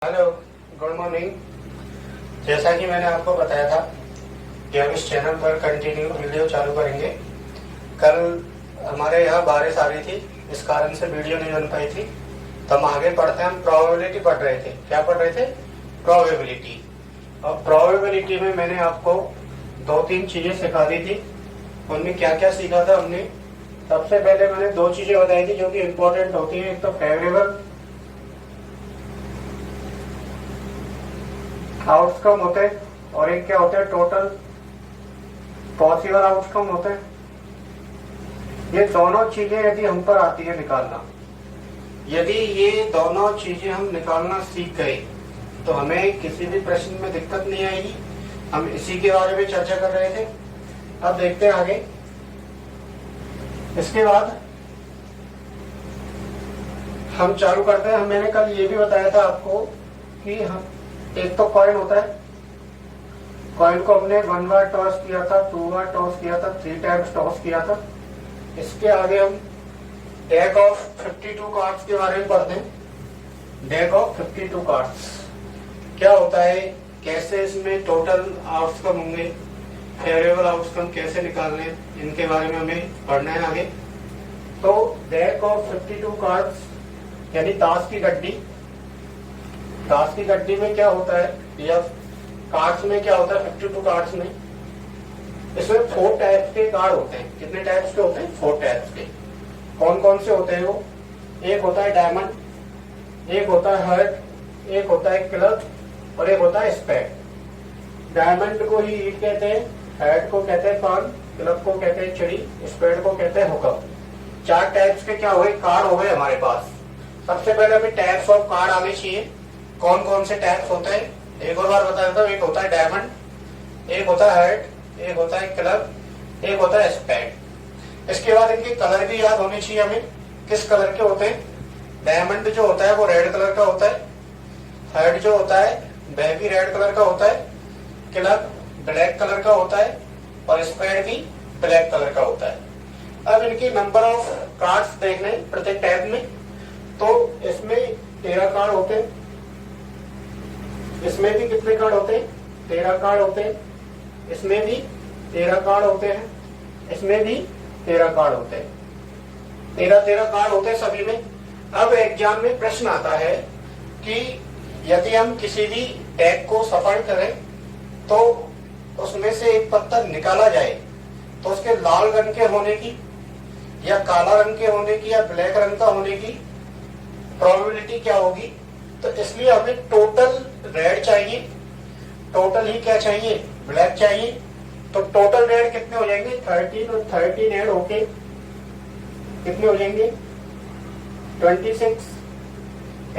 Hello, good morning. जैसा कि मैंने आपको बताया था कि हम इस चैनल पर कंटिन्यू वीडियो चालू करेंगे। कल हमारे यहाँ बारिश आ रही थी, इस कारण से वीडियो नहीं बन पाई थी, तो हम आगे पढ़ते हैं। हम प्रोबेबिलिटी पढ़ रहे थे। क्या पढ़ रहे थे? प्रोबेबिलिटी। और प्रोबेबिलिटी में मैंने आपको दो तीन चीजें सिखा दी थी। उनमें क्या क्या सीखा था हमने? सबसे पहले मैंने दो चीजें बताई थी जो कि इम्पोर्टेंट होती है। एक तो फेवरेबल आउटकम होते हैं और एक क्या होता है? टोटल पॉसिबल आउटकम होते हैं। ये दोनों चीजें यदि हम पर आती है निकालना, यदि ये दोनों चीजें हम निकालना सीख गए तो हमें किसी भी प्रश्न में दिक्कत नहीं आएगी। हम इसी के बारे में चर्चा कर रहे थे। अब देखते हैं आगे। इसके बाद हम चालू करते हैं। मैंने कल ये भी बताया था आपको कि हम एक तो कॉइन होता है। कॉइन को हमने 1 बार टॉस किया था, 2 बार टॉस किया था, 3 टाइम्स टॉस किया था। इसके आगे हम डेक ऑफ 52 कार्ड्स के बारे में पढ़ते हैं। डेक ऑफ 52 कार्ड्स क्या होता है, कैसे इसमें टोटल आउटकम होंगे, फेवरेबल आउटकम कैसे निकालने, इनके बारे में हमें पढ़ना है आगे। तो डेक ऑफ 52 कार्ड्स यानी ताश की गड्डी। ताश की गड्डी में क्या होता है, या कार्ड्स में क्या होता है? 52 कार्ड्स में इसमें 4 टाइप्स के कार्ड होते हैं। कितने टाइप्स के होते हैं? 4 टाइप्स के। कौन कौन से होते हैं वो? एक होता है डायमंड, एक होता है हार्ट, एक होता है क्लब और एक होता है स्पेड। डायमंड को ही ईट कहते हैं, हार्ट को कहते हैं पान, क्लब को कहते हैं चिड़ी, स्पेड को कहते हैं हुकम। 4 टाइप्स के क्या हुए? कार्ड हो गए हमारे पास। सबसे पहले हमें टाइप्स ऑफ कार्ड आने चाहिए। कौन कौन से टाइप्स होते हैं एक और बार बता देता हूँ। एक होता है डायमंड, एक होता है हार्ट, एक होता है क्लब, एक होता है स्पेड। इसके बाद इनके कलर भी याद होने चाहिए हमें। किस कलर के होते हैं? डायमंड जो होता है वो रेड कलर का होता है, हार्ट जो होता है वह भी रेड कलर का होता है, क्लब ब्लैक कलर का होता है और स्पेड भी ब्लैक कलर का होता है। अब इनके नंबर ऑफ कार्ड्स देखने प्रत्येक टैब में, तो इसमें 13 कार्ड होते हैं। इसमें भी कितने कार्ड होते हैं? 13 कार्ड होते हैं। इसमें भी 13 कार्ड होते हैं, इसमें भी 13 कार्ड होते हैं। 13 कार्ड होते हैं सभी में। अब एग्जाम में प्रश्न आता है कि यदि हम किसी भी डेक को सफल करें तो उसमें से एक पत्थर निकाला जाए तो उसके लाल रंग के होने की या काला रंग के होने की या ब्लैक रंग का होने की प्रोबेबिलिटी क्या होगी? तो इसलिए हमें टोटल रेड चाहिए। टोटल ही क्या चाहिए? ब्लैक चाहिए। तो टोटल रेड कितने हो जाएंगे? 13 और 13 ऐड होके कितने हो जाएंगे? 26।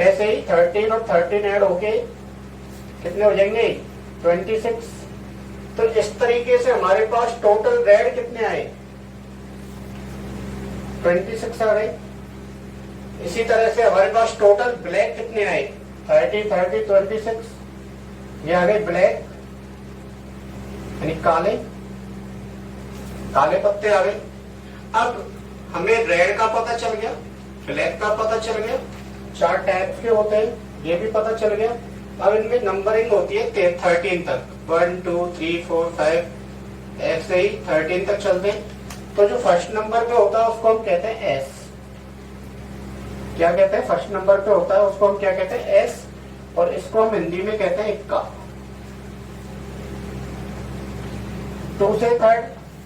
ऐसे ही 13 और 13 ऐड होके कितने हो जाएंगे? 26। तो इस तरीके से हमारे पास टोटल रेड कितने आए? 26 आ गए। इसी तरह से हमारे पास टोटल ब्लैक कितने आए? 30, 30, 26। ये आ गए ब्लैक यानी काले, काले पत्ते आ गए। अब हमें रेड का पता चल गया, ब्लैक का पता चल गया, 4 टाइप्स के होते हैं ये भी पता चल गया। अब इनमें नंबरिंग होती है 13 तक, 1 2 3 4 5 ऐसे ही 13 तक चलते हैं। तो जो फर्स्ट नंबर पे होता है उसको हम कहते हैं एस। क्या कहते हैं? फर्स्ट नंबर पे होता है उसको हम क्या कहते हैं? एस। और इसको हम हिंदी में कहते हैं इक्का। 2 से 3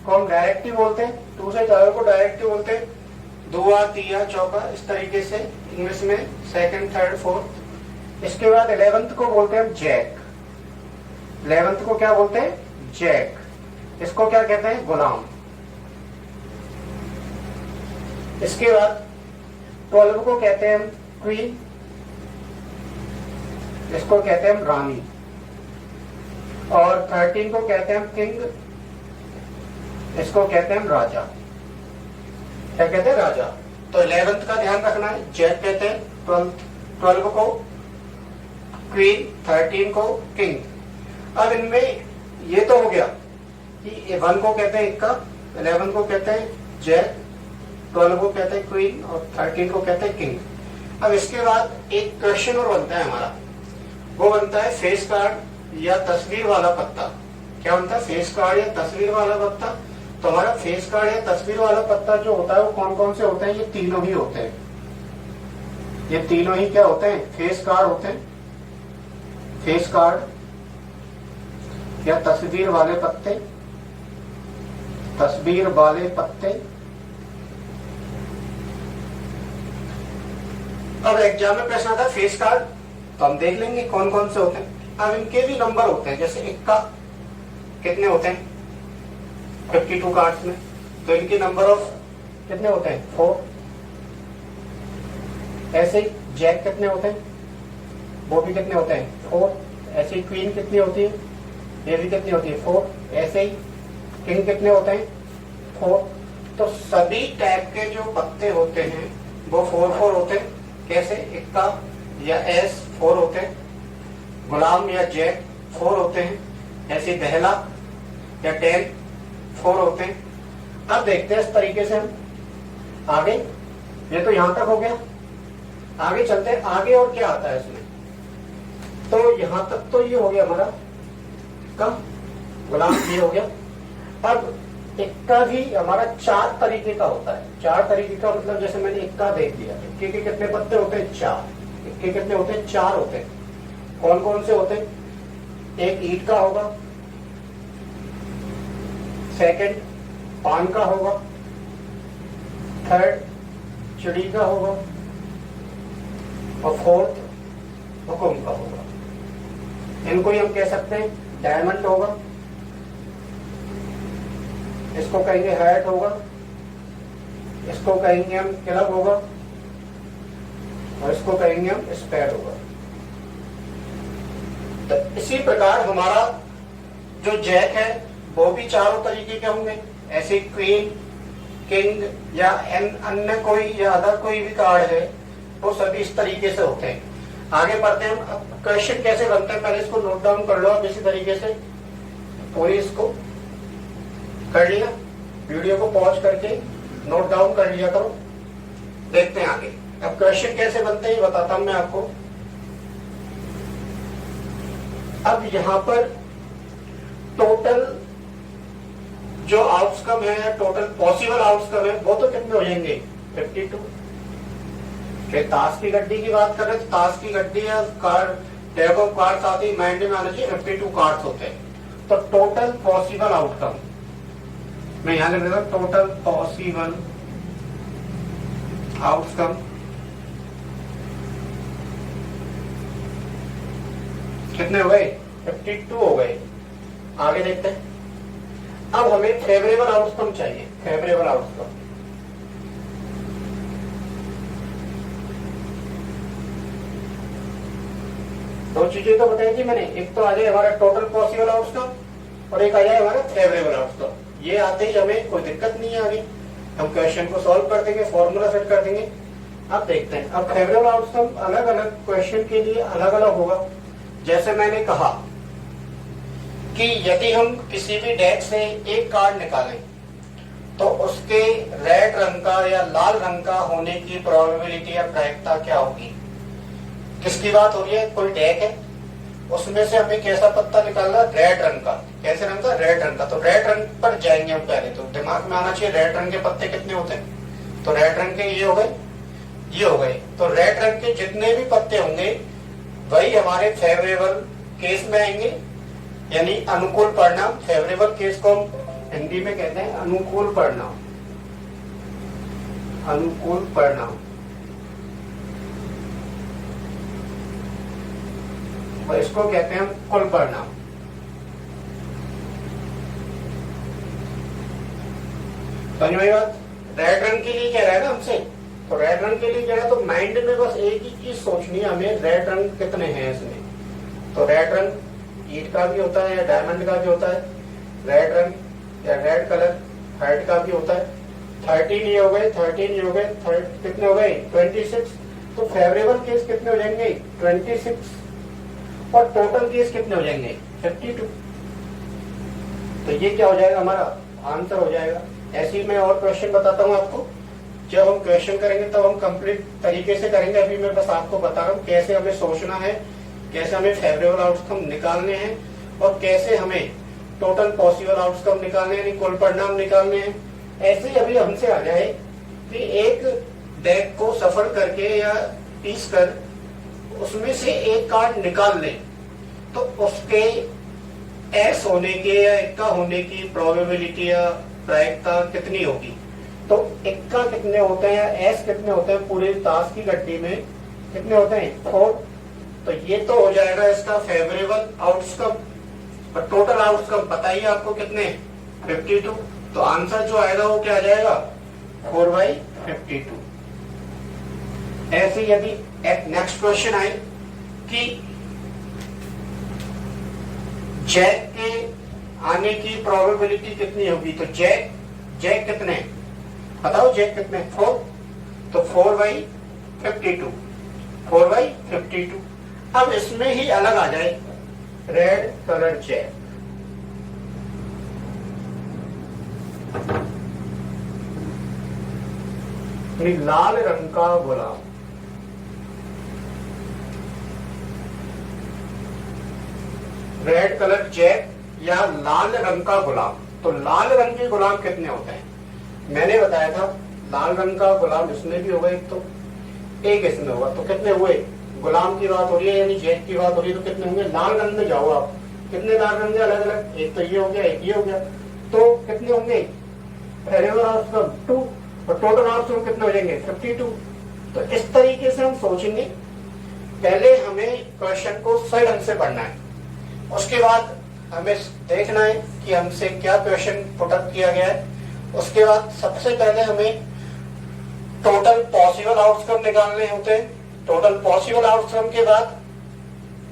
को हम डायरेक्ट ही बोलते हैं, 2 से 4 को डायरेक्ट ही बोलते हैं। दुआ, तिया, चौका, इस तरीके से इंग्लिश में सेकंड, थर्ड, फोर्थ। इसके बाद 11th को बोलते हैं हम जैक। 11th को क्या बोलते हैं? जैक। इसको क्या कहते हैं? गुलाम। इसके बाद 12 को कहते हैं हम क्वीन, इसको कहते हैं हम रानी। और 13 को कहते हैं हम किंग, इसको कहते हैं हम राजा। क्या कहते हैं? राजा। तो 11th का ध्यान रखना है, जैक कहते हैं। 12 को क्वीन, 13 को किंग। अब इनमें ये तो हो गया कि 1 को कहते हैं इक्का, 11 को कहते हैं जैक, 12 को कहते हैं क्वीन और 13 को कहते हैं किंग। अब इसके बाद एक क्वेश्चन और बनता है हमारा वो बनता है फेस कार्ड या तस्वीर वाला पत्ता। क्या बनता है? फेस कार्ड या तस्वीर वाला पत्ता। तो हमारा फेस कार्ड या तस्वीर वाला पत्ता जो होता है वो कौन कौन से होते हैं? ये तीनों ही होते हैं। ये तीनों ही क्या होते हैं? फेस कार्ड होते हैं। फेस कार्ड या तस्वीर वाले पत्ते, तस्वीर वाले पत्ते। अब एग्जाम में प्रश्न आता है फेस कार्ड, तो हम देख लेंगे कौन कौन से होते हैं। अब इनके भी नंबर होते हैं, जैसे इक्का कितने होते हैं? 52 कार्ड्स में, तो इनके नंबर ऑफ कितने होते हैं? 4। ऐसे ही जैक कितने होते हैं? वो भी कितने होते हैं? 4। ऐसे ही क्वीन कितनी होती है? ये भी कितनी होती है? 4। ऐसे ही किंग कितने होते हैं? 4। तो सभी टाइप के जो पत्ते होते हैं वो 4 होते हैं। कैसे? इक्का या एस 4 होते हैं, गुलाम या जैक 4 होते हैं, ऐसे दहला या 10 4 होते हैं। अब देखते हैं इस तरीके से हम आगे। ये तो यहां तक हो गया, आगे चलते हैं। आगे और क्या आता है इसमें? तो यहां तक तो ये हो गया हमारा कम गुलाम, ये हो गया। अब इक्का भी हमारा 4 तरीके का होता है। 4 तरीके का मतलब जैसे मैंने इक्का देख लिया, इक्के के कितने पत्ते होते हैं? 4। इक्के कितने होते हैं? 4 होते हैं। कौन कौन से होते हैं? एक ईंट का होगा, सेकंड पान का होगा, थर्ड चिड़ी का होगा और फोर्थ हुकुम का होगा। इनको ही हम कह सकते हैं डायमंड होगा, इसको कहेंगे हैट होगा, इसको कहेंगे हम क्लब होगा और इसको कहेंगे हम स्पेड होगा। तो इसी प्रकार हमारा जो जैक है वो भी चारों तरीके के होंगे। ऐसे क्वीन, किंग या अन्य कोई या अदर कोई भी कार्ड है वो सभी इस तरीके से होते हैं। आगे बढ़ते हैं हम। क्वेश्चन कैसे बनते हैं पहले इसको नोट डाउन कर लो आप इसी तरीके से। पूरी इसको कर लिया, वीडियो को पॉज करके नोट डाउन कर लिया करो। देखते हैं आगे। अब क्वेश्चन कैसे बनते हैं बताता हूं मैं आपको। अब यहां पर टोटल जो आउटकम है, टोटल पॉसिबल आउटकम है, वो तो कितने हो जाएंगे? 52। फिर ताश की गड्डी की बात करें तो ताश की गड्डी या कार्ड, डेक ऑफ कार्ड्स आती है, माइंड में आना चाहिए 52 कार्ड्स होते हैं। तो टोटल पॉसिबल आउटकम मैं यहां लिख देता हूं, टोटल पॉसिबल आउटकम कितने हो गए? 52 हो गए। आगे देखते हैं। अब हमें फेवरेबल आउटकम चाहिए। फेवरेबल आउटकम दो चीजें तो बताई थी मैंने, एक तो आ जाए हमारा टोटल पॉसिबल आउटकम और एक आ जाए हमारा फेवरेबल आउटकम। ये आते ही हमें कोई दिक्कत नहीं है, आगे हम क्वेश्चन को सॉल्व कर देंगे, फॉर्मूला सेट कर देंगे। अब देखते हैं। अब फेवरेबल आउटकम अलग अलग क्वेश्चन के लिए अलग अलग होगा। जैसे मैंने कहा कि यदि हम किसी भी डेक से एक कार्ड निकालें तो उसके रेड रंग का या लाल रंग का होने की प्रोबेबिलिटी या प्रायिकता क्या होगी? किसकी बात हो रही है? कोई डेक है, उसमें से हमें कैसा पत्ता निकालना? रेड रंग का। कैसे रंग का? रेड रंग का। तो रेड रंग पर जाएंगे हम पहले। तो दिमाग में आना चाहिए रेड रंग के पत्ते कितने होते हैं। तो रेड रंग के ये हो गए, ये हो गए। तो रेड रंग के जितने भी पत्ते होंगे वही हमारे फेवरेबल केस में आएंगे, यानी अनुकूल परिणाम। फेवरेबल केस को हम हिंदी में कहते हैं अनुकूल परिणाम। अनुकूल परिणाम और इसको कहते हैं हम कुल परिणाम। समझ में बात? रेड रंग के लिए कह रहा है ना हमसे, तो रेड रंग के लिए कह रहा है तो माइंड में बस एक ही चीज सोचनी है हमें, रेड रंग कितने हैं इसमें। तो रेड रंग ईंट का भी होता है या डायमंड का भी होता है, रेड रंग या रेड कलर हाइट का भी होता है। 13 ये हो गए, 13 ये हो गए, कितने हो गए? 26। तो फेवरेबल केस कितने हो जाएंगे? 26 और टोटल केस कितने हो जाएंगे? 52। तो ये क्या हो जाएगा? हमारा आंसर हो जाएगा। ऐसे ही मैं और क्वेश्चन बताता हूँ आपको। जब हम क्वेश्चन करेंगे तब हम कंप्लीट तरीके से करेंगे। अभी मैं बस आपको बता रहा हूँ कैसे हमें सोचना है, कैसे हमें फेवरेबल आउटकम निकालने हैं और कैसे हमें टोटल पॉसिबल आउटकम निकालने हैं, कुल परिणाम निकालने हैं। ऐसे ही अभी हमसे आ जाए कि एक डेक को सफल करके या पीस कर उसमें से एक कार्ड निकाल लें तो उसके एस होने के या इक्का होने की प्रोबेबिलिटी या प्रायिकता कितनी होगी। तो इक्का कितने होते हैं या एस कितने होते हैं पूरे ताश की गड्डी में कितने होते हैं 4। तो ये तो हो जाएगा इसका फेवरेबल आउटकम। और टोटल आउटकम बताइए आपको कितने 52। तो आंसर जो आएगा वो क्या आ जाएगा 4/52। ऐसे यदि एक नेक्स्ट क्वेश्चन आए कि जैक के आने की प्रोबेबिलिटी कितनी होगी। तो जैक कितने बताओ, जैक कितने 4। तो 4/52 4/52। अब इसमें ही अलग आ जाए रेड कलर जैक। लाल रंग का गुलाब, रेड कलर जैक या लाल रंग का गुलाब। तो लाल रंग के गुलाब कितने होते हैं मैंने बताया था। लाल रंग का गुलाब इसमें भी होगा एक, तो एक इसमें होगा। तो कितने हुए, गुलाम की बात हो रही है यानी जैक की बात हो रही है, तो कितने होंगे। लाल रंग में जाओ आप, कितने लाल रंग अलग अलग, एक तो ये हो गया एक ये हो गया, तो कितने होंगे फेवरेबल आउटकम 2 और टोटल आउटकम कितने हो जाएंगे 52। तो इस तरीके से हम सोचेंगे। पहले हमें क्वेश्चन को सही ढंग से पढ़ना है, उसके बाद हमें देखना है कि हमसे क्या क्वेश्चन पुटअप किया गया है। उसके बाद सबसे पहले हमें टोटल पॉसिबल आउटकम निकालने होते हैं। टोटल पॉसिबल आउटकम के बाद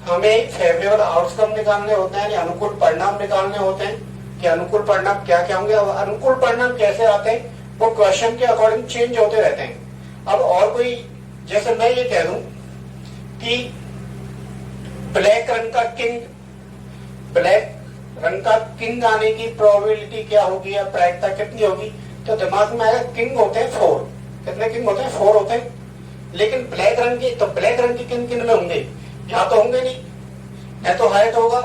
हमें फेवरेबल आउटकम निकालने होते हैं, यानी अनुकूल परिणाम निकालने होते हैं कि अनुकूल परिणाम क्या क्या होंगे। अब अनुकूल परिणाम कैसे आते हैं वो क्वेश्चन के अकॉर्डिंग चेंज होते रहते हैं। अब और कोई, जैसे मैं ये कह दूं कि ब्लैक रंग का किंग, ब्लैक रंग का किंग आने की प्रोबेबिलिटी क्या होगी या प्रायिकता कितनी होगी। तो दिमाग में आएगा किंग होते हैं 4। कितने किंग होते हैं 4 होते हैं। लेकिन ब्लैक रंग की, तो ब्लैक रंग की किन किन में होंगे, यहाँ तो होंगे नहीं, न तो हाइट होगा,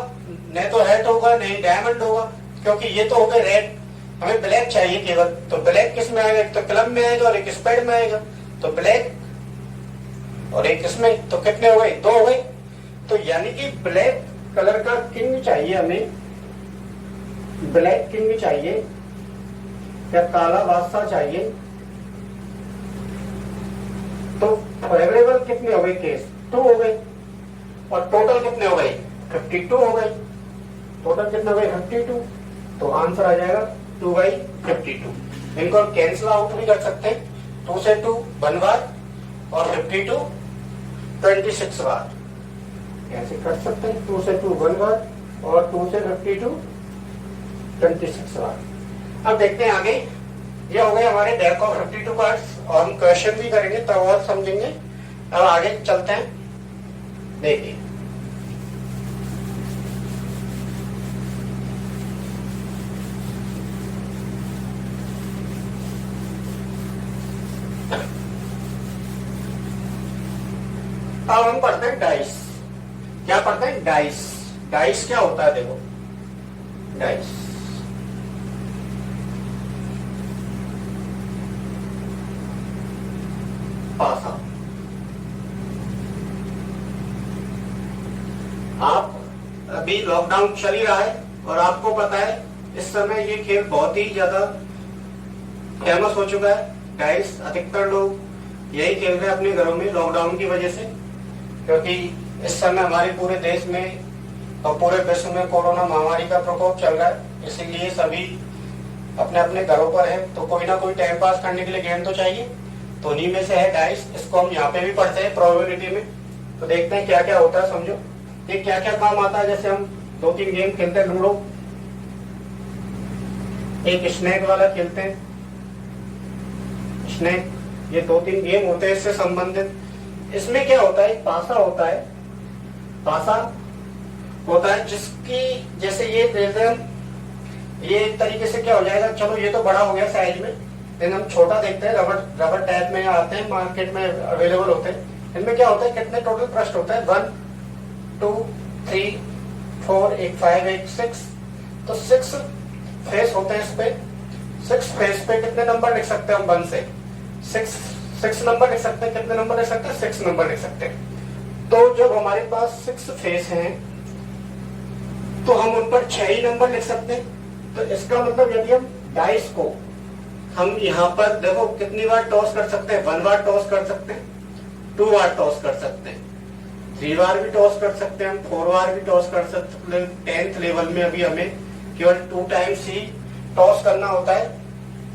न तो हेड होगा, नहीं डायमंड होगा, क्योंकि ये तो हो गए रेड। हमें ब्लैक चाहिए केवल। तो ब्लैक किस में आएगा, एक तो क्लब में आएगा और एक स्पेड में आएगा। तो ब्लैक और एक इसमें, तो कितने हो गए 2 हो गए। तो यानी कि ब्लैक कलर का किंग चाहिए हमें, ब्लैक किंग चाहिए या काला बादशाह चाहिए। तो फेवरेबल कितने हो गए केस 2 हो गए और टोटल कितने हो गए 52 हो गए। टोटल कितने हो गए 52। तो आंसर आ जाएगा 2/52। इनको हम कैंसिल आउट भी कर सकते हैं। 2 से 2 1 बार और 52 26 बार ऐसे कर सकते हैं। 2 से 2 1 बार और 2 से 52 26 बार। अब देखते हैं आगे। ये हो गए हमारे डेक ऑफ 52 कार्ड्स और हम क्वेश्चन भी करेंगे तब और समझेंगे। अब आगे चलते हैं, देखिए अब हम पढ़ते हैं डाइस। क्या पढ़ते हैं डाइस। डाइस क्या होता है, देखो डाइस पासा। आप अभी लॉकडाउन चल ही रहा है और आपको पता है इस समय ये खेल बहुत ही ज्यादा फेमस हो चुका है। डाइस अधिकतर लोग यही खेल रहे हैं अपने घरों में लॉकडाउन की वजह से, क्योंकि इस समय हमारे पूरे देश में और पूरे विश्व में कोरोना महामारी का प्रकोप चल रहा है। इसीलिए सभी अपने अपने घरों पर है, तो कोई ना कोई टाइम पास करने के लिए गेम तो चाहिए। तो उन्हीं में से है डाइस। इसको हम यहाँ पे भी पढ़ते हैं प्रोबेबिलिटी में। तो देखते हैं क्या क्या होता है, समझो ये क्या क्या काम आता है। जैसे हम 2-3 गेम खेलते हैं, लूडो, एक स्नेक वाला खेलते हैं, स्नेक, ये 2-3 गेम होते हैं इससे संबंधित। इसमें क्या होता है, पासा होता है, पासा होता है जिसकी, जैसे ये देते हैं, ये एक तरीके से क्या हो जाएगा, चलो ये तो बड़ा हो गया साइज में, लेकिन हम छोटा देखते हैं, रबर टाइप में आते हैं, मार्केट में अवेलेबल होते हैं। इनमें क्या होता है, कितने टोटल पृष्ठ होते हैं, 1 2 3 4 एक 5 एक 6, तो 6 फेस होते हैं इस पे। 6 फेस पे कितने नंबर लिख सकते हैं हम 1 से? 6 नंबर लिख सकते हैं। कितने नंबर लिख सकते हैं? 6 नंबर लिख सकते हैं। तो जब हमारे पास 6 फेस हैं तो हम उन पर 6 ही नंबर लिख सकते हैं। तो इसका मतलब यदि हम डाइस को हम यहाँ पर देखो कितनी बार टॉस कर सकते हैं? 1 बार टॉस कर सकते हैं, 2 बार टॉस कर सकते हैं, 3 बार भी टॉस कर सकते हैं, हम 4 बार भी टॉस कर सकते हैं। 10th लेवल में अभी हमें केवल 2 टाइम्स ही टॉस करना होता है,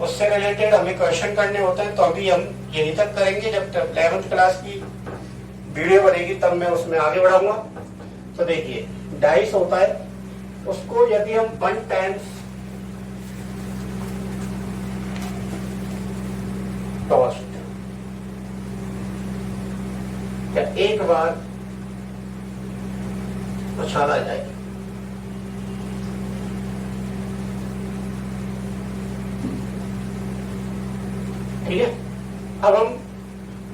उससे रिलेटेड हमें क्वेश्चन करने होते हैं। तो अभी हम यही तक करेंगे, जब 11th क्लास की वीडियो बनेगी तब मैं उसमें आगे बढ़ाऊंगा। तो देखिए डाइस होता है, उसको यदि हम 1 टाइम्स टॉस या एक बार उछाला जाए, ठीक है। अब हम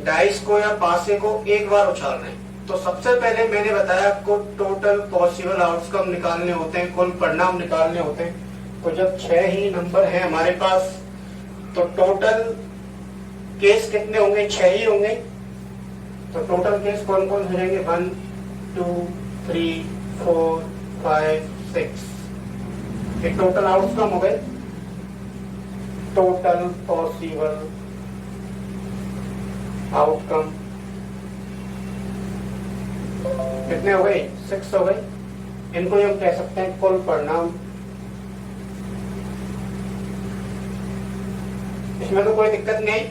डाइस को या पासे को एक बार उछाल रहे हैं, तो सबसे पहले मैंने बताया आपको टोटल पॉसिबल आउटकम निकालने होते हैं, कुल परिणाम निकालने होते हैं। तो जब 6 ही नंबर है हमारे पास, तो टोटल केस कितने होंगे? 6 ही होंगे। तो टोटल केस कौन कौन हो जाएंगे? 1 2 3 4 5 6। ये टोटल आउटकम हो गए, टोटल पॉसिबल आउटकम कितने हो गए? 6 हो गए। इनको हम कह सकते हैं कुल परिणाम। इसमें तो कोई दिक्कत नहीं,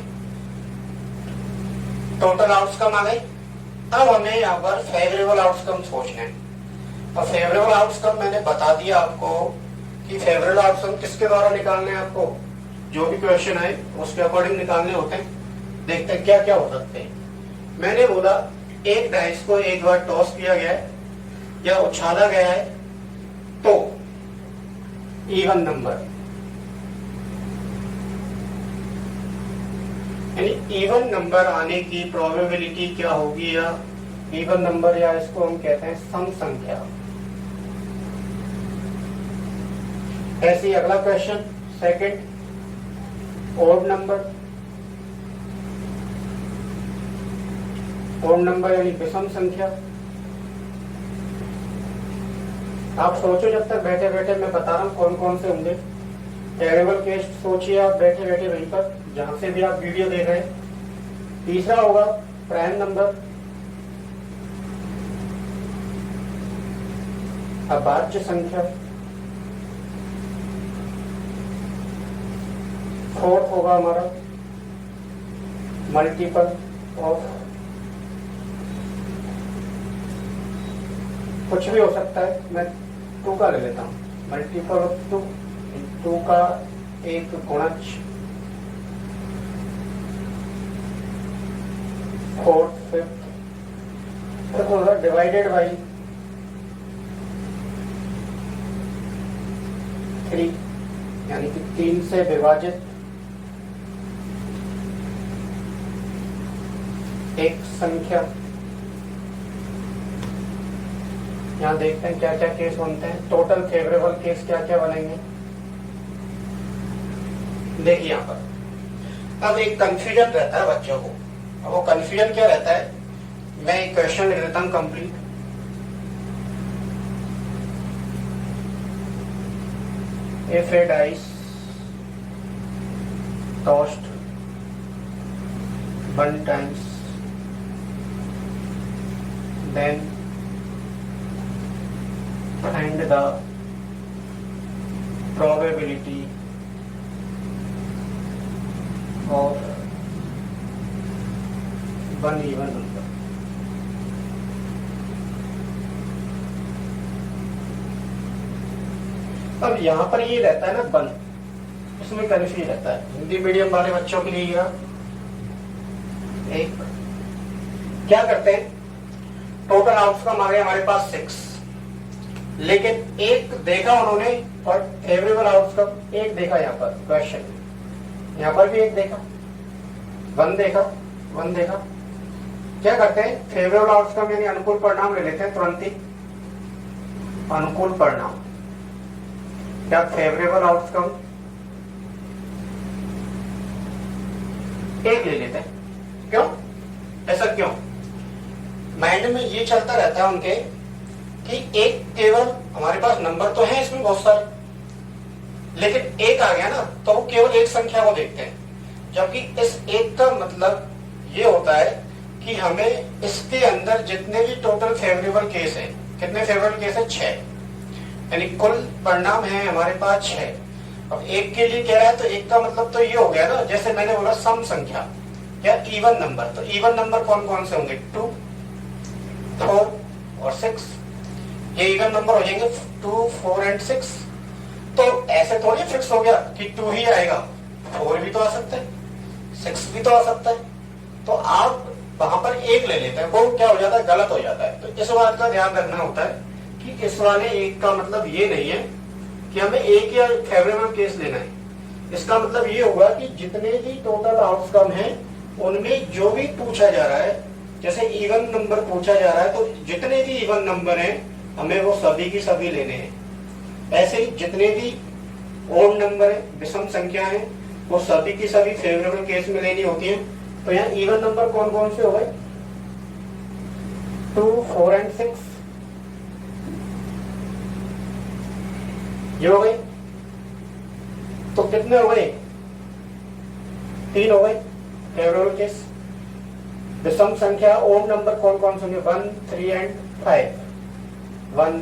टोटल आउटकम आ गई। अब हमें यहाँ पर फेवरेबल आउटकम सोचना है। और फेवरेबल आउटकम मैंने बता दिया आपको कि फेवरेबल आउटकम किसके द्वारा निकालने हैं आपको, जो भी क्वेश्चन है उसके अकॉर्डिंग निकालने होते हैं। देखते हैं क्या क्या हो सकते हैं। मैंने बोला एक डाइस को एक बार टॉस किया गया है या उछाला गया है तो इवन नंबर, यानी इवन नंबर आने की प्रोबेबिलिटी क्या होगी, या इवन नंबर, या इसको हम कहते हैं सम संख्या। ऐसे ही अगला question second, odd number. Odd number यानी विषम संख्या। आप सोचो जब तक बैठे बैठे, मैं बता रहा हूं कौन कौन से होंगे। वेरिएबल केस सोचिए आप बैठे बैठे वहीं पर जहां से भी आप वीडियो देख रहे हैं। तीसरा होगा प्राइम नंबर, अभाज्य संख्या। फोर्थ होगा हमारा मल्टीपल ऑफ, कुछ भी हो सकता है, मैं 2 का ले लेता हूं। मल्टीपल ऑफ 2 का एक गुणज। फोर्थ फिफ्थ होगा डिवाइडेड बाई 3, यानी कि 3 से विभाजित एक संख्या। यहाँ देखते हैं क्या क्या केस बनते हैं, टोटल फेवरेबल केस क्या क्या बनेंगे। देखिए यहाँ पर अब एक कंफ्यूजन रहता है बच्चों को। अब वो कंफ्यूजन क्या रहता है, मैं एक क्वेश्चन लिख देता हूँ complete. If A dice tossed 1 times, then find the probability of one even number. अब यहाँ पर ये रहता है ना 1, इसमें कन्फ्यूज रहता है हिंदी मीडियम वाले बच्चों के लिए। यह एक क्या करते हैं, टोटल आउटकम आ गए हमारे पास 6, लेकिन एक देखा उन्होंने और फेवरेबल आउटकम एक देखा। यहाँ पर क्वेश्चन, यहाँ पर भी एक देखा, 1 देखा, 1 देखा। क्या करते हैं, फेवरेबल आउटकम यानी अनुकूल परिणाम ले लेते हैं तुरंत ही। अनुकूल परिणाम या फेवरेबल आउटकम एक ले लेते हैं। क्यों ऐसा क्यों? माइंड में ये चलता रहता है उनके कि एक केवल हमारे पास नंबर तो है इसमें बहुत सारे, लेकिन एक आ गया ना तो वो केवल एक संख्या को देखते हैं, जबकि इस एक का मतलब ये होता है कि हमें इसके अंदर जितने भी टोटल फेवरेबल केस हैं, कितने फेवरेबल केस है? 6, यानी कुल परिणाम है हमारे पास 6। अब एक के लिए कह रहा है तो एक का मतलब तो ये हो गया ना, जैसे मैंने बोला सम संख्या या इवन नंबर, तो इवन नंबर कौन कौन से होंगे? 2, 4 और 6। ये इवन नंबर हो जाएंगे 2, 4 एंड 6। तो ऐसे थोड़ी फिक्स हो गया कि 2 ही आएगा, 4 भी तो आ सकता है, 6 भी तो आ सकता है। तो आप वहां पर एक ले लेते हैं, वो क्या हो जाता है? गलत हो जाता है। तो इस बात का ध्यान रखना होता है कि इस वाले एक का मतलब ये नहीं है कि हमें एक या फेवरेबल केस लेना है। इसका मतलब ये होगा कि जितने भी टोटल आउटकम है उनमें जो भी पूछा जा रहा है, जैसे इवन नंबर पूछा जा रहा है तो जितने भी इवन नंबर हैं हमें वो सभी की सभी लेने हैं। ऐसे ही जितने भी ओड नंबर है, विषम संख्या है, वो सभी की सभी फेवरेबल केस में लेनी होती है। तो यहाँ इवन नंबर कौन कौन से हो गए? 2, 4 एंड 6 ये हो गए। तो कितने हो गए? 3 हो गए फेवरेबल केस। विषम संख्या ओड नंबर कौन कौन से होंगे? 1, 3 एंड 5। 1,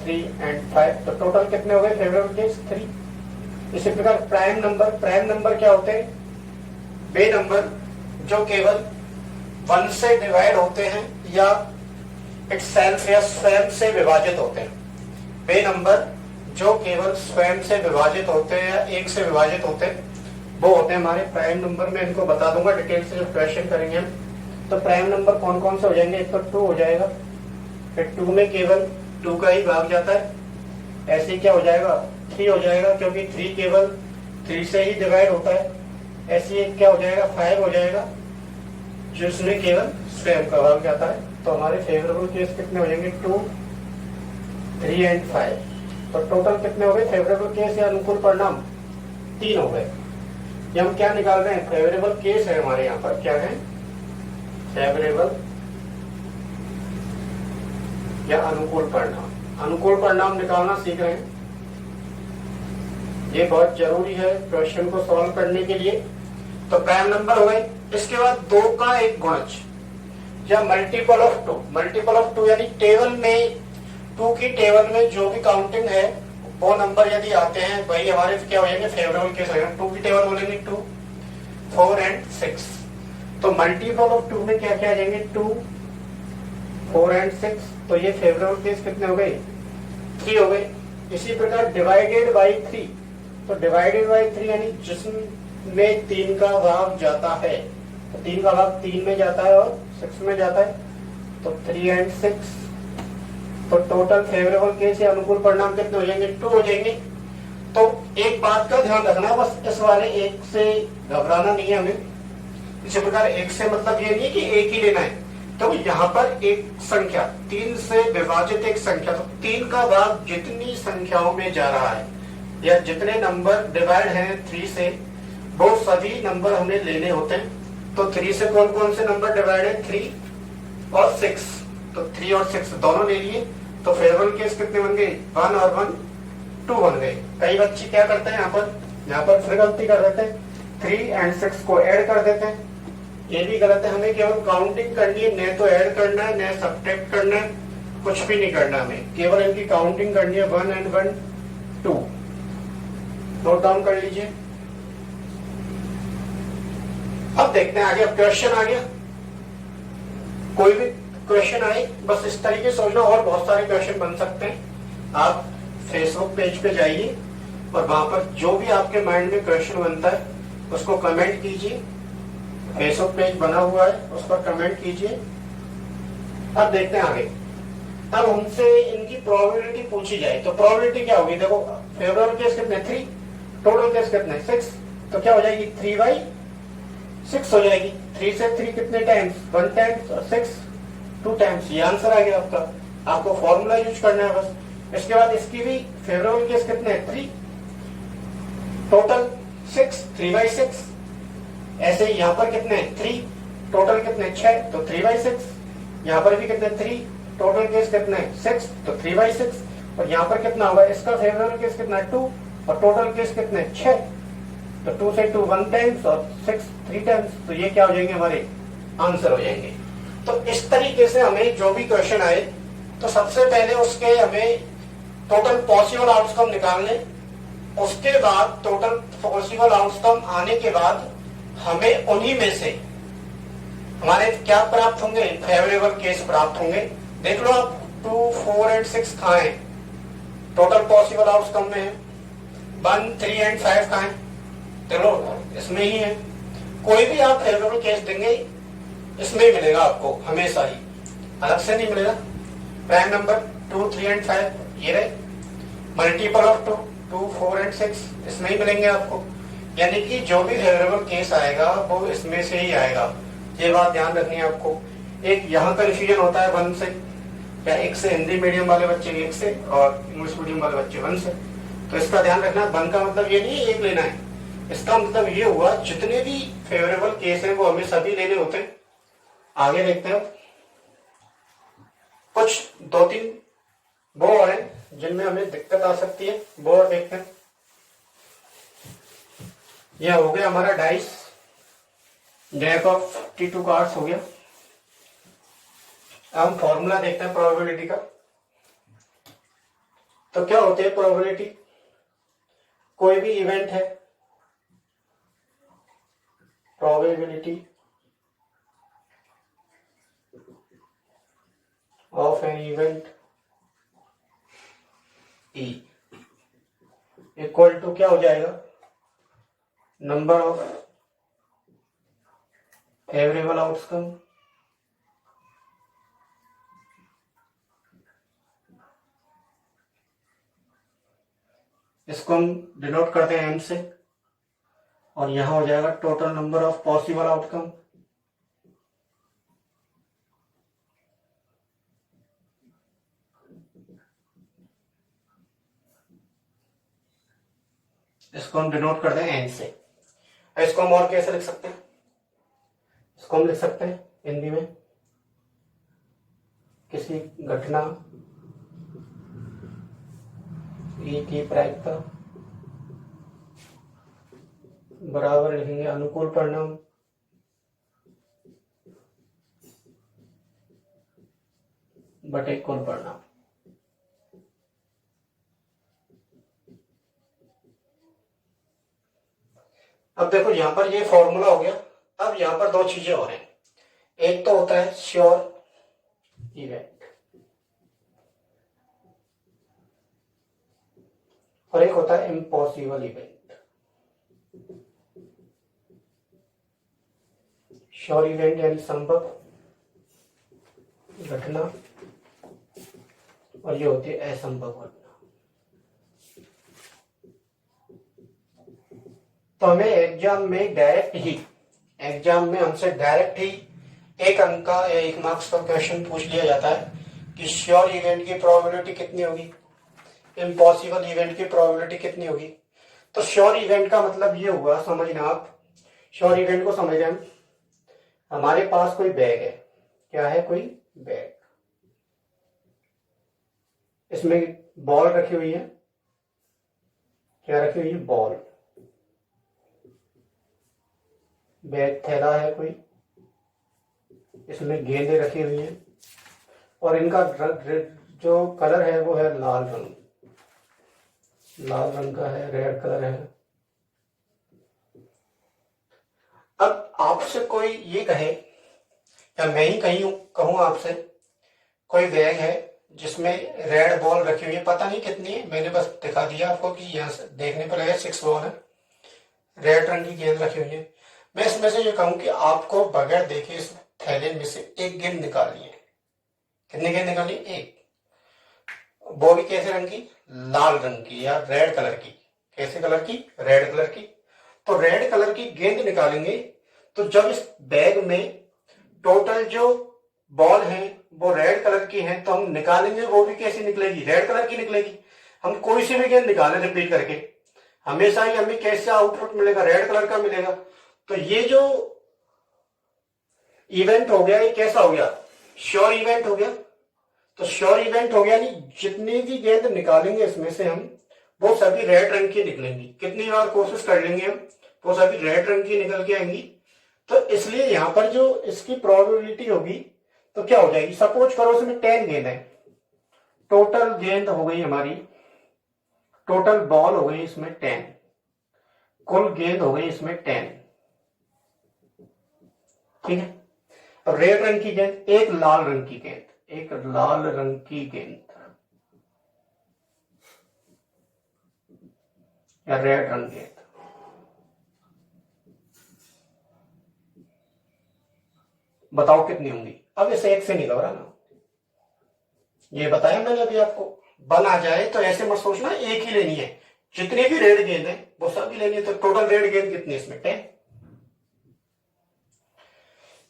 3 एंड 5। तो टोटल कितने हो गए फेवरेबल केस? 3। इसी प्रकार प्राइम नंबर क्या होते हैं? वे नंबर जो केवल 1 से डिवाइड होते हैं या इटसेल्फ या स्वयं से विभाजित होते हैं। वे नंबर जो केवल स्वयं से विभाजित होते हैं या 1 से विभाजित होते हैं वो होते हैं हमारे प्राइम नंबर। में इनको बता दूंगा डिटेल से जब क्वेश्चन करेंगे हम। तो प्राइम नंबर कौन कौन से हो जाएंगे? एक तो 2 हो जाएगा, फिर 2 में केवल 2 का ही भाग जाता है। ऐसे क्या हो जाएगा? 3 हो जाएगा क्योंकि 3 केवल 3 से ही डिवाइड होता है। ऐसे एक क्या हो जाएगा? 5 हो जाएगा जिसमें केवल स्वयं का भाग जाता है। तो हमारे फेवरेबल केस कितने हो जाएंगे? 2, 3 एंड 5। तो टोटल कितने हो गए फेवरेबल केस या अनुकूल परिणाम? 3 हो गए। ये हम क्या निकाल रहे हैं? फेवरेबल केस है हमारे यहाँ पर। क्या है? फेवरेबल या अनुकूल परिणाम। अनुकूल परिणाम निकालना सीख रहे हैं, ये बहुत जरूरी है क्वेश्चन को सॉल्व करने के लिए। तो प्राइम नंबर हो गए। इसके बाद 2 का एक गुणज या मल्टीपल ऑफ 2। मल्टीपल ऑफ 2 यानी टेबल में 2 की टेबल में जो भी काउंटिंग है वो नंबर यदि आते हैं वही हमारे क्या हो जाएंगे? फेवरेबल केस रहेगा। 2 की टेबल बोलेंगे 2, 4 एंड 6। तो मल्टीपल ऑफ 2 में क्या क्या आ जाएंगे? 2, 4 एंड 6। तो ये फेवरेबल केस कितने हो गए? 3 हो गए। इसी प्रकार डिवाइडेड बाई 3। तो डिवाइडेड बाई 3 यानी जिसमें 3 का भाग जाता है, तो 3 का भाग 3 में जाता है और 6 में जाता है। तो 3 एंड 6। तो टोटल फेवरेबल केस या अनुकूल परिणाम कितने हो जाएंगे? 2 हो जाएंगे। तो एक बात का ध्यान रखना, बस इस वाले एक से घबराना नहीं है हमें। इसी प्रकार एक से मतलब ये नहीं कि एक ही लेना है। तो यहाँ पर एक संख्या 3 से विभाजित एक संख्या, तो 3 का भाग जितनी संख्याओं में जा रहा है या जितने नंबर डिवाइड हैं 3 से, वो सभी नंबर हमें लेने होते हैं। तो 3 से कौन कौन से नंबर डिवाइड है? 3 और 6। तो 3 और 6 दोनों ले लिए। तो फेवरेबल केस कितने बन गए? 1 और 1 2 बन गए। कई बच्चे क्या करते हैं यहाँ पर फिर गलती कर देते हैं, 3 एंड 6 को ऐड कर देते हैं। ये भी गलत है। हमें केवल काउंटिंग करनी है, न तो ऐड करना है न सब्ट्रैक्ट करना है, कुछ भी नहीं करना। हमें केवल इनकी काउंटिंग करनी है। 1 एंड 1 2। नोट डाउन कर लीजिए। अब देखते हैं आगे। अब क्वेश्चन आ गया, कोई भी क्वेश्चन आए बस इस तरीके से सोचना। और बहुत सारे क्वेश्चन बन सकते हैं। आप फेसबुक पेज पे जाइए और वहां पर जो भी आपके माइंड में क्वेश्चन बनता है उसको कमेंट कीजिए। फेसबुक पेज बना हुआ है, उस पर कमेंट कीजिए। अब देखते हैं आगे। अब हमसे इनकी प्रोबेबिलिटी पूछी जाए तो प्रोबेबिलिटी क्या होगी? देखो फेवरेबल केस कितने? 3। टोटल केस कितने? 6। तो क्या हो जाएगी? 3/6 हो जाएगी। 3 से 3 कितने टाइम्स? 1 टाइम्स और 6 2 टाइम्स। ये आंसर आ गया आपका। आपको फॉर्मूला यूज करना है बस। इसके बाद इसकी भी फेवरेबल केस कितने हैं 3, टोटल 6, 3/6। ऐसे ही यहाँ पर कितने 3, टोटल कितने 6, तो 3/6। यहाँ पर भी कितने 3, टोटल केस कितने 6, तो 3/6। और यहाँ पर कितना होगा, इसका फेवरेबल केस कितना 2 और टोटल केस कितने 6, तो 2 से 2 1 टाइम्स और 6 3 टाइम्स। तो ये क्या हो जाएंगे, हमारे आंसर हो जाएंगे। तो इस तरीके से हमें जो भी क्वेश्चन आए तो सबसे पहले उसके हमें टोटल पॉसिबल आउटकम निकालने, उसके बाद टोटल पॉसिबल आउटकम आने के बाद हमें उन्हीं में से हमारे क्या प्राप्त होंगे, फेवरेबल केस प्राप्त होंगे। देख लो आप 2 4 एंड 6 कहाँ है, टोटल पॉसिबल आउटकम में है। 1 3 एंड 5 कहाँ है, चलो इसमें ही है। कोई भी आप फेवरेबल केस देंगे इसमें ही मिलेगा आपको, हमेशा ही, अलग से नहीं मिलेगा। प्राइम नंबर 2 3 एंड 5 ये रहे, मल्टीपल ऑफ 2 2 4 एंड 6 इसमें ही मिलेंगे आपको। यानी कि जो भी फेवरेबल केस आएगा वो इसमें से ही आएगा, ये बात ध्यान रखनी है आपको। एक यहाँ कंफ्यूजन होता है 1 से, या 1 से हिंदी मीडियम वाले बच्चे 1 से और इंग्लिश मीडियम वाले बच्चे 1 से, तो इसका ध्यान रखना। 1 का मतलब ये नहीं है 1 लेना है, इसका मतलब ये हुआ जितने भी फेवरेबल केस हैं वो हमें सभी लेने होते हैं। आगे देखते हैं, कुछ 2-3 वो और हैं जिनमें हमें दिक्कत आ सकती है, वो और देखते हैं। यह हो गया हमारा dice, Jack of T2 cards हो गया। अब हम फॉर्मूला देखते हैं प्रोबेबिलिटी का। तो क्या होती है प्रोबेबिलिटी, कोई भी इवेंट है, probability of an event E equal to क्या हो जाएगा, नंबर ऑफ फेवरेबल आउटकम इसको हम डिनोट करते हैं M से, और यहां हो जाएगा total number of possible outcome. इसको हम डिनोट करते हैं N से। इसको हम और कैसे लिख सकते हैं, इसको हम लिख सकते हैं हिंदी में, किसी घटना E की प्रायिकता बराबर लिखेंगे अनुकूल परिणाम बटे कुल परिणाम। अब देखो यहां पर ये फॉर्मूला हो गया। अब यहां पर 2 चीजें और हैं, एक तो होता है श्योर इवेंट और एक होता है इम्पॉसिबल इवेंट। श्योर इवेंट यानी संभव घटना, और ये होती है असंभव घटना। तो हमें एग्जाम में हमसे डायरेक्ट ही 1 अंक का या 1 मार्क्स का क्वेश्चन पूछ लिया जाता है कि श्योर इवेंट की प्रोबेबिलिटी कितनी होगी, इम्पॉसिबल इवेंट की प्रोबेबिलिटी कितनी होगी। तो श्योर इवेंट का मतलब ये हुआ, समझना आप, श्योर इवेंट को समझ रहे हैं, हमारे पास कोई बैग है, क्या है, कोई बैग, इसमें बॉल रखी हुई है, क्या रखी हुई है, बॉल, बैग थैला है कोई, इसमें गेंदें रखी हुई हैं और इनका जो कलर है वो है लाल रंग, लाल रंग का है, रेड कलर है। अब आपसे कोई ये कहे या मैं ही कहूं आपसे, कोई बैग है जिसमें रेड बॉल रखी हुई है, पता नहीं कितनी है, मैंने बस दिखा दिया आपको कि यहाँ से देखने पर लगा 6 बॉल है, रेड रंग की गेंद रखी हुई है। मैं इसमें से ये कहूं कि आपको बगैर देखे इस थैले में से एक गेंद निकालनी है। कितनी गेंद निकालनी, एक, वो भी कैसे रंग की, लाल रंग की या रेड कलर की। कैसे कलर की, रेड कलर की। तो रेड कलर की गेंद निकालेंगे तो जब इस बैग में टोटल जो बॉल है वो रेड कलर की है, तो हम निकालेंगे वो भी कैसी निकलेगी, रेड कलर की निकलेगी। हम कोई सी भी गेंद निकालें रिपीट करके, हमेशा ही हमें कैसा आउटपुट मिलेगा, रेड कलर का मिलेगा। तो ये जो इवेंट हो गया ये कैसा हो गया, श्योर इवेंट हो गया। तो श्योर इवेंट हो गया यानी जितनी भी गेंद निकालेंगे इसमें से हम, वो सभी रेड रंग की निकलेंगी। कितनी बार कोशिश कर लेंगे हम, वो सभी रेड रंग की निकल के आएंगी। तो इसलिए यहां पर जो इसकी प्रोबेबिलिटी होगी तो क्या हो जाएगी, सपोज करो इसमें 10 गेंद है, टोटल गेंद हो गई हमारी, टोटल बॉल हो गई इसमें 10, कुल गेंद हो गई इसमें 10, ठीक है। अब रेड रंग की गेंद, एक लाल रंग की गेंद, एक लाल रंग की गेंद या रेड रंग गेंद, बताओ कितनी होंगी। अब इसे एक से नहीं घबराना, ये बताया मैंने अभी आपको, बल आ जाए तो ऐसे मत सोचना एक ही लेनी है, जितनी भी रेड गेंद है वो सभी लेनी है। तो टोटल रेड गेंद कितनी है इसमें, 10।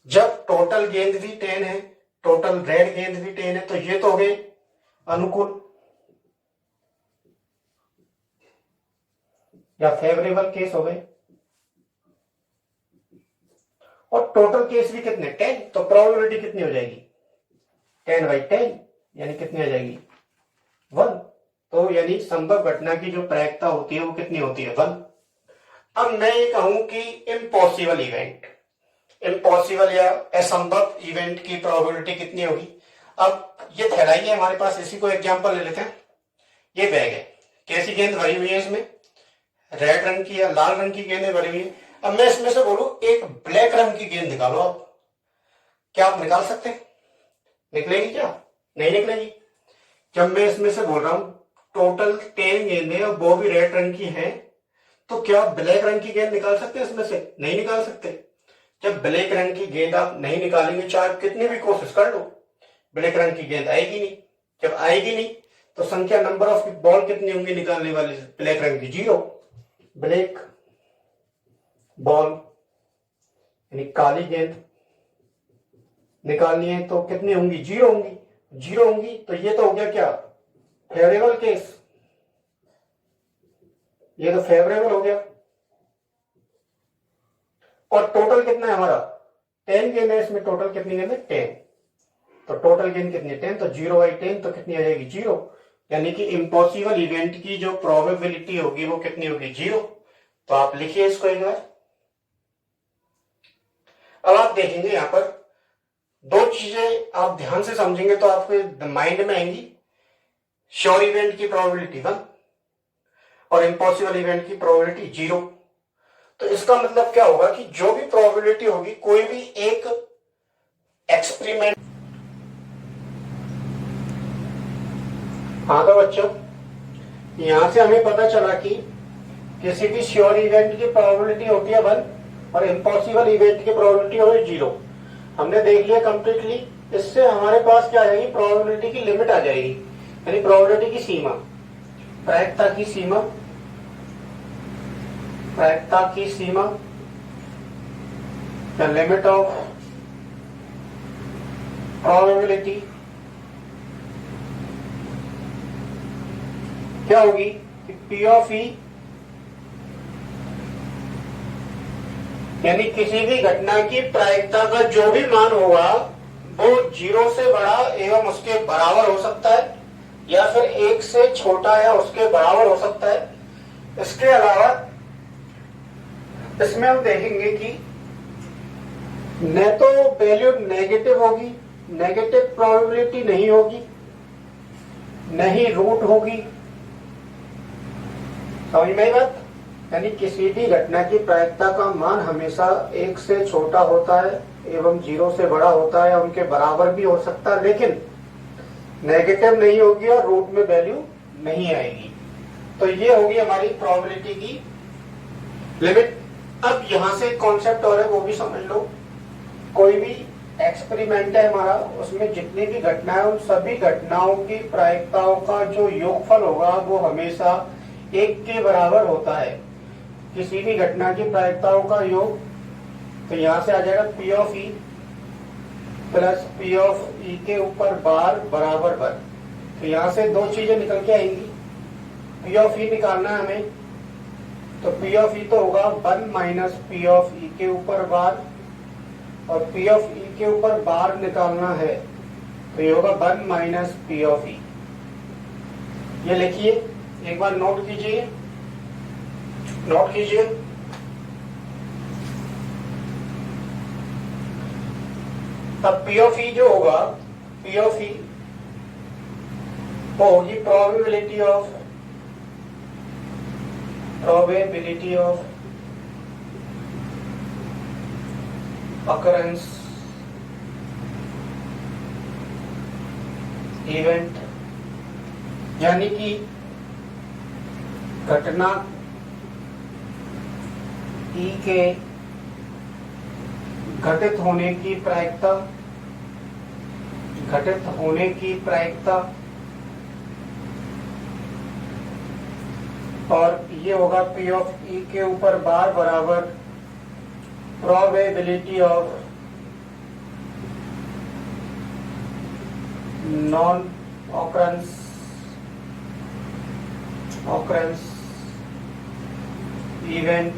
जब टोटल गेंद भी 10 है, टोटल रेड गेंद भी 10 है, तो ये तो हो गए अनुकूल या फेवरेबल केस हो गए, और टोटल केस भी कितने, 10। तो प्रोबेबिलिटी कितनी हो जाएगी, 10/10 यानी कितनी आ जाएगी, 1। तो यानी संभव घटना की जो प्रायिकता होती है वो कितनी होती है, 1। अब मैं ये कहूं कि इम्पॉसिबल इवेंट, इम्पॉसिबल या असंभव इवेंट की प्रोबेबिलिटी कितनी होगी। अब ये थैलाई है हमारे पास, इसी को एग्जांपल ले लेते हैं। ये बैग है, कैसी गेंद भरी हुई है इसमें, रेड रंग की या लाल रंग की गेंदें भरी हुई है। अब मैं इसमें से बोलूं एक ब्लैक रंग की गेंद निकालो, आप क्या आप निकाल सकते हैं, निकलेगी क्या, नहीं निकलेगी। जब मैं इसमें से बोल रहा हूं टोटल 10 गेंदें और वो भी रेड रंग की हैं, तो क्या आप ब्लैक रंग की गेंद निकाल सकते हैं इसमें से, नहीं निकाल सकते। जब ब्लैक रंग की गेंद आप नहीं निकालेंगे, चाहे आप कितनी भी कोशिश कर लो, ब्लैक रंग की गेंद आएगी नहीं। जब आएगी नहीं तो संख्या नंबर ऑफ बॉल कितनी होंगी निकालने वाली ब्लैक रंग की, 0। ब्लैक बॉल यानी काली गेंद निकालनी है तो कितनी होंगी, 0 होंगी, 0 होंगी। तो ये तो हो गया क्या, फेवरेबल केस, ये तो फेवरेबल हो गया। और टोटल कितना है हमारा, 10 गेंद है इसमें, टोटल कितनी गेंद है, 10। तो टोटल गेंद कितनी है, 10। तो 0/10 तो कितनी आ जाएगी, 0। यानी कि इम्पॉसिबल इवेंट की जो प्रोबेबिलिटी होगी वो कितनी होगी, 0। तो आप लिखिए इसको एक बार। अब आप देखेंगे यहां पर दो चीजें आप ध्यान से समझेंगे तो आपके माइंड में आएंगी। श्योर इवेंट की प्रोबेबिलिटी 1 और इम्पॉसिबल इवेंट की प्रोबेबिलिटी 0। तो इसका मतलब क्या होगा कि जो भी प्रोबेबिलिटी होगी, कोई भी एक एक्सपेरिमेंट। हाँ तो बच्चों, यहां से हमें पता चला कि किसी भी श्योर इवेंट की प्रोबेबिलिटी होती है 1 और इम्पॉसिबल इवेंट की प्रोबेबिलिटी होगी 0। हमने देख लिया कंप्लीटली। इससे हमारे पास क्या आ जाएगी, प्रोबेबिलिटी की लिमिट आ जाएगी, यानी प्रोबेबिलिटी की सीमा, प्रायिकता की सीमा, प्रायिकता की सीमा, द लिमिट ऑफ प्रोबेबिलिटी क्या होगी कि P ऑफ E यानी किसी भी घटना की प्रायिकता का जो भी मान होगा वो 0 से बड़ा एवं उसके बराबर हो सकता है, या फिर 1 से छोटा या उसके बराबर हो सकता है। इसके अलावा इसमें हम देखेंगे कि न तो वैल्यू नेगेटिव होगी, नेगेटिव प्रोबेबिलिटी नहीं होगी, न ही रूट होगी। समझ में आई बात, यानी किसी भी घटना की प्रायिकता का मान हमेशा 1 से छोटा होता है एवं 0 से बड़ा होता है, उनके बराबर भी हो सकता है, लेकिन नेगेटिव नहीं होगी और रूट में वैल्यू नहीं आएगी। तो ये होगी हमारी प्रोबेबिलिटी की लिमिट। अब यहां से कॉन्सेप्ट और है वो भी समझ लो। कोई भी एक्सपेरिमेंट है हमारा, उसमें जितनी भी घटनाएं, उन सभी घटनाओं की प्रायिकताओं का जो योगफल होगा वो हमेशा 1 के बराबर होता है। किसी भी घटना की प्रायिकताओं का योग, तो यहां से आ जाएगा P of E plus P of E के ऊपर बार बराबर वन। तो यहां से दो चीजें निकल के आएंगी, पी ऑफ ई निकालना है हमें, तो पी ऑफ ई तो होगा one minus P of E के ऊपर बार, और पी ऑफ ई के ऊपर बार निकालना है तो ये होगा वन माइनस पी ऑफ ई। ये लिखिए, एक बार नोट कीजिए, नोट कीजिए। अब पी ऑफ ई जो होगा, पी ऑफ ई वो होगी प्रोबेबिलिटी ऑफ occurrence इवेंट, यानी कि घटना ई के घटित होने की प्रायिकता, घटित होने की प्रायिकता, और ये होगा पी ऑफ ई के ऊपर बार बराबर probability of non occurrence event,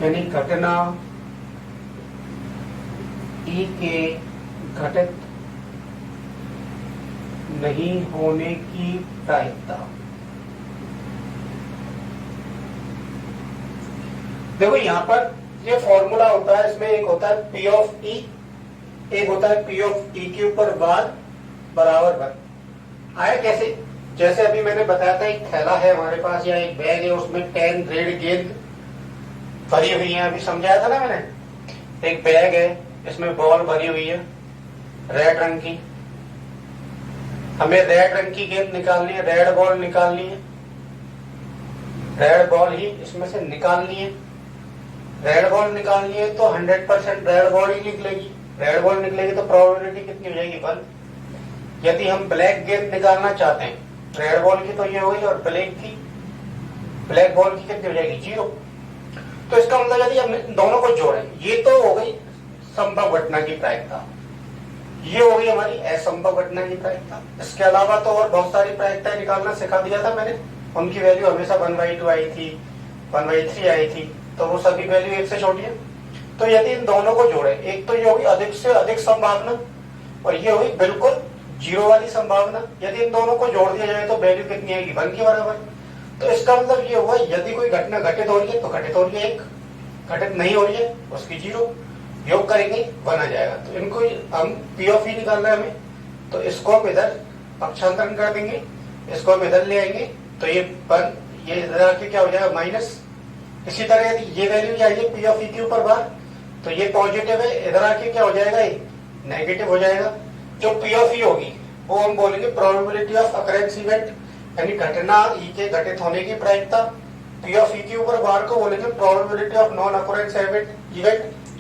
यानी घटना ई के घटित नहीं होने की प्रायिकता। देखो यहाँ पर ये फॉर्मूला होता है, इसमें एक होता है पी ऑफ ई, एक होता है पी ऑफ ई के ऊपर बार बराबर वन। आया कैसे? जैसे अभी मैंने बताया था, एक थैला है हमारे पास या एक बैग है, उसमें 10 रेड गेंद भरी हुई है। अभी समझाया था ना मैंने, एक बैग है, इसमें बॉल भरी हुई है रेड रंग की। हमें रेड रंग की गेंद निकालनी है, रेड बॉल निकालनी है, रेड बॉल ही इसमें से निकालनी है। रेड बॉल निकालनी है तो 100% रेड बॉल ही निकलेगी। रेड बॉल निकलेगी तो प्रोबेबिलिटी कितनी हो जाएगी? 1। यदि हम ब्लैक गेंद निकालना चाहते हैं रेड बॉल की, तो ये हो गई, और ब्लैक बॉल की कितनी हो जाएगी? 0। तो इसका मतलब यदि हम दोनों को जोड़ें, ये तो हो गई संभव घटना की प्रायिकता, ये हो गई हमारी असंभव घटना की प्रायिकता। इसके अलावा तो और बहुत सारी प्रायिकताएं निकालना सिखा दिया था मैंने, उनकी वैल्यू हमेशा 1/2 आई थी, 1/3 आई थी, तो वो सभी वैल्यू एक से छोटी है। तो यदि इन दोनों को जोड़े, एक तो ये होगी अधिक से अधिक संभावना, और ये होगी बिल्कुल 0 वाली संभावना। यदि इन दोनों को जोड़ दिया जाए तो वैल्यू कितनी आएगी? 1 के बराबर। तो इसका मतलब ये हुआ, यदि कोई घटना घटित हो रही है तो घटित हो रही है 1, घटित नहीं हो रही है उसकी 0, योग करेंगे 1 आ जाएगा। तो इनको हम पी ऑफ ई निकालना है हमें, तो इसको हम इधर पक्षांतरण कर देंगे, इसको हम इधर ले आएंगे, तो ये 1, ये इधर आके क्या हो जाएगा? माइनस। इसी तरह यदि ये वैल्यू चाहिए पी ऑफ ई के ऊपर बार, तो ये पॉजिटिव है, इधर आके क्या हो जाएगा? ये नेगेटिव हो जाएगा। जो पी ऑफ ई होगी वो हम बोलेंगे प्रोबेबिलिटी ऑफ अकरेंस इवेंट, यानी घटना ई के घटित होने की प्रायिकता। पी ऑफ ई के ऊपर बार को बोलेंगे probability of non occurrence event,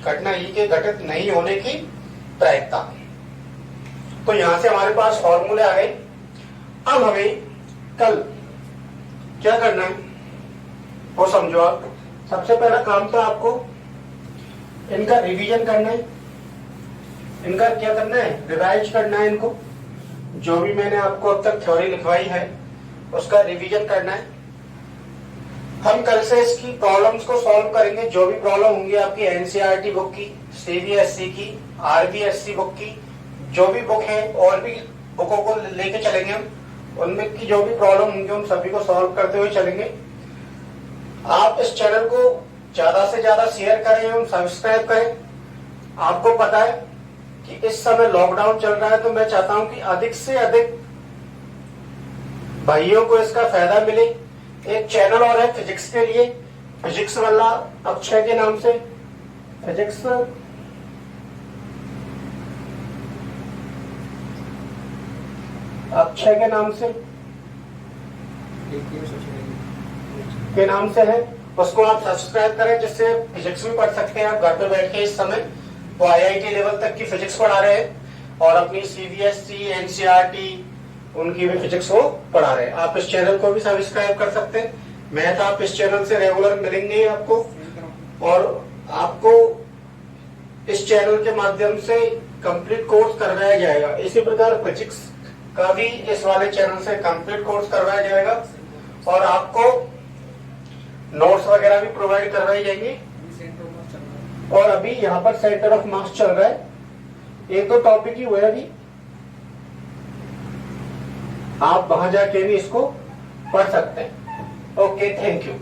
घटना ई के घटित नहीं होने की प्रायिकता। तो यहां से हमारे पास फॉर्मूले आ गए। अब हमें कल क्या करना है वो समझो आप। सबसे पहला काम तो आपको इनका रिवीजन करना है, इनका क्या करना है? रिवाइज करना है इनको। जो भी मैंने आपको अब तक थ्योरी लिखवाई है उसका रिवीजन करना है। हम कल से इसकी प्रॉब्लम्स को सॉल्व करेंगे। जो भी प्रॉब्लम होंगी आपकी एनसीईआरटी बुक की, सीबीएसई की, आरबीएसई बुक की, जो भी बुक है, और भी बुकों को लेके चलेंगे हम, उनमें की जो भी प्रॉब्लम होंगे उन सभी को सॉल्व करते हुए चलेंगे। आप इस चैनल को ज्यादा से ज्यादा शेयर करें एवं सब्सक्राइब करें। आपको पता है कि इस समय लॉकडाउन चल रहा है, तो मैं चाहता हूं कि अधिक से अधिक भाइयों को इसका फायदा मिले। एक चैनल और है फिजिक्स के लिए, फिजिक्स वाला अक्षय के नाम से, फिजिक्स अक्षय के नाम से है, उसको आप सब्सक्राइब करें, जिससे फिजिक्स भी पढ़ सकते हैं आप घर पे बैठ के। इस समय वो आईआईटी लेवल तक की फिजिक्स पढ़ा रहे हैं और अपनी सीबीएसई, एनसीईआरटी उनकी भी फिजिक्स वो पढ़ा रहे हैं। आप इस चैनल को भी सब्सक्राइब कर सकते हैं। मैथ आप इस चैनल से रेगुलर मिलेंगे आपको, और आपको इस चैनल के माध्यम से कंप्लीट कोर्स करवाया जाएगा। इसी प्रकार फिजिक्स का भी इस वाले चैनल से कंप्लीट कोर्स करवाया जाएगा और आपको नोट्स वगैरह भी प्रोवाइड करवाए जाएंगे। और अभी यहाँ पर सेंटर ऑफ मास चल रहा है, एक दो टॉपिक ही हुए अभी, आप वहां जाके भी इसको पढ़ सकते हैं। Okay, thank you.